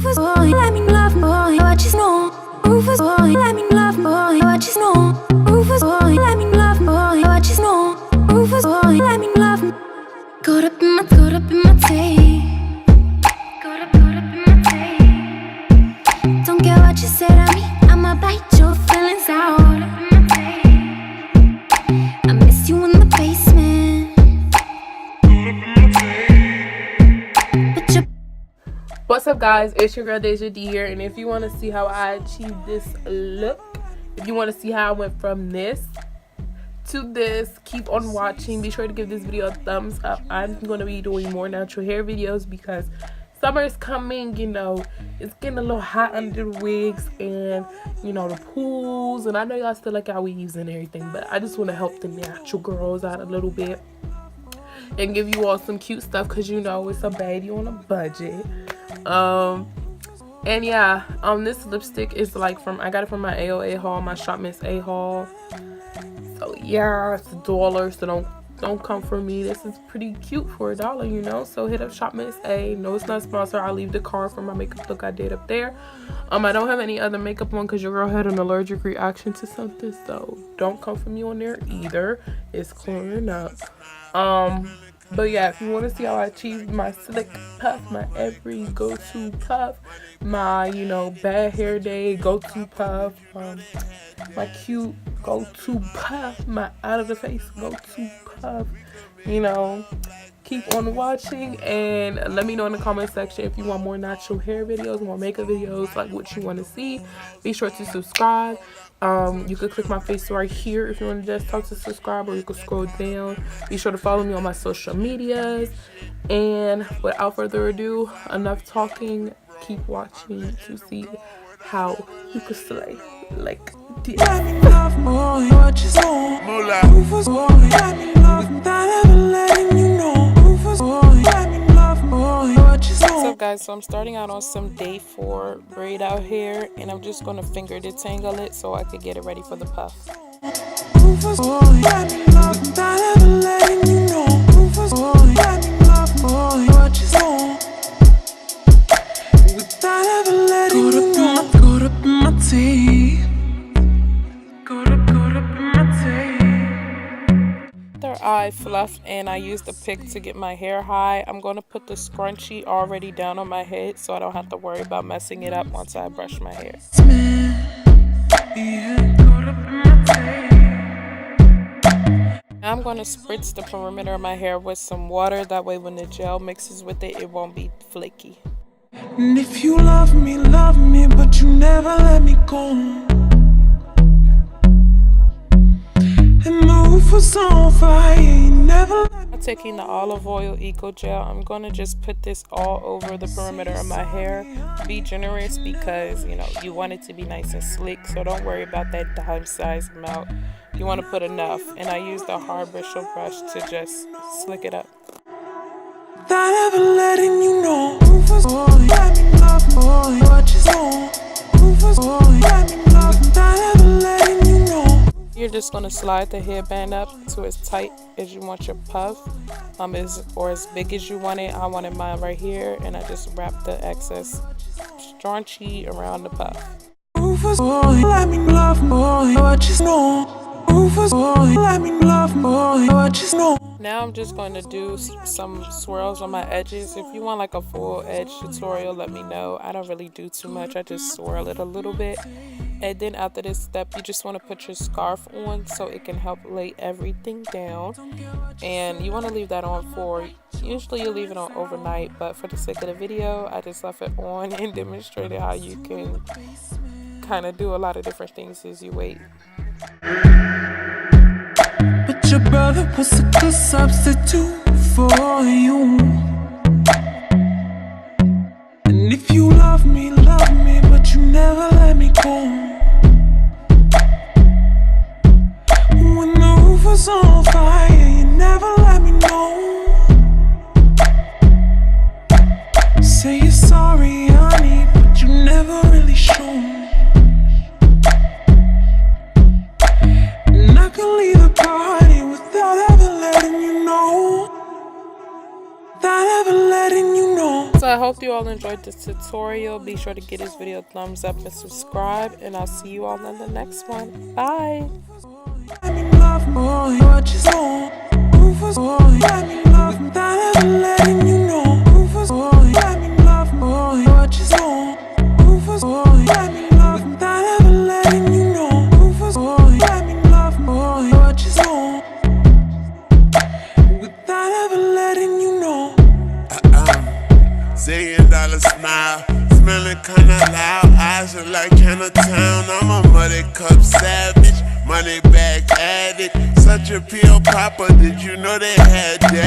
Rufus boy, let me love boy, what you know. Rufus boy, let me love boy, what you know. Rufus boy, let me love boy, what you know. Rufus boy, let me love. Caught up in my tape. Caught up in my tape. Don't care what you say to me, I'ma bite your feelings out. I miss you in the basement. But you. What's up, guys? It's your girl Deja D here, and if you want to see how I achieved this look, if you want to see how I went from this to this, keep on watching. Be sure to give this video a thumbs up. I'm going to be doing more natural hair videos because summer is coming. You know, it's getting a little hot under the wigs and, you know, the pools, and I know y'all still like our weaves and everything, but I just want to help the natural girls out a little bit and give you all some cute stuff because, you know, it's a baby on a budget. And yeah, this lipstick is like I got it from my AOA haul, my Shop Miss A haul. So yeah, it's $1, so don't come for me. This is pretty cute for $1, you know. So hit up Shop Miss A. No, it's not sponsored. I'll leave the card for my makeup look I did up there. I don't have any other makeup on because your girl had an allergic reaction to something, so don't come for me on there either. It's clearing up. But yeah, if you want to see how I achieved my slick puff, my every go-to puff, my, you know, bad hair day go-to puff, my cute go-to puff, my out-of-the-face go-to puff, you know, keep on watching and let me know in the comment section if you want more natural hair videos, more makeup videos, like what you want to see. Be sure to subscribe. You could click my face right here if you want to just talk to subscribe, or you could scroll down. Be sure to follow me on my social medias. And without further ado, enough talking. Keep watching to see how you could slay like this. What's up, guys? So I'm starting out on some day 4 braid out hair, and I'm just gonna finger detangle it so I could get it ready for the puff. I fluffed and I used the pick to get my hair high. I'm going to put the scrunchie already down on my head so I don't have to worry about messing it up once I brush my hair. Now I'm going to spritz the perimeter of my hair with some water. That way when the gel mixes with it, it won't be flaky. And if you love me, but you never let me go. I'm taking the olive oil eco gel. I'm going to just put this all over the perimeter of my hair. Be generous because, you know, you want it to be nice and slick, so don't worry about that dime size amount. You want to put enough, and I use the hard bristle brush to just slick it up. Without ever letting you know, Rufus boy, let me love boy, what you know. Rufus boy, let me love, without ever letting you know. You're just going to slide the hairband up to as tight as you want your puff, or as big as you want it. I wanted mine right here, and I just wrap the excess scrunchie around the puff. Rufus boy, let me love boy, what you know. Rufus boy, let me love boy, what you know. Now I'm just going to do some swirls on my edges. If you want like a full edge tutorial, let me know. I don't really do too much. I just swirl it a little bit. And then after this step, you just want to put your scarf on so it can help lay everything down. And you want to leave that on for, usually you leave it on overnight, but for the sake of the video, I just left it on and demonstrated how you can kind of do a lot of different things as you wait. But your brother was a good substitute for you. And if you love me, but you never let me go. When the roof was on fire, you never let me know. Say you're sorry, honey, but you never really show. And I can leave the party without ever letting you know. Without ever letting you know. So I hope hope you all enjoyed this tutorial. Be sure to give this video a thumbs up and subscribe, and I'll see you all in the next one. Bye. Let me love, boy, what you want. Rufus, boy, let me love without ever letting you know. Rufus, boy, let me love, boy, what you want. Rufus, boy, let me love without ever letting you know. Rufus, boy, let me love, boy, what you want. Without ever letting you know. $1 smile, smelling kinda loud. Eyes are like Chinatown. I'm a muddy cup savage, money bag addict. Such a pill popper, did you know they had that?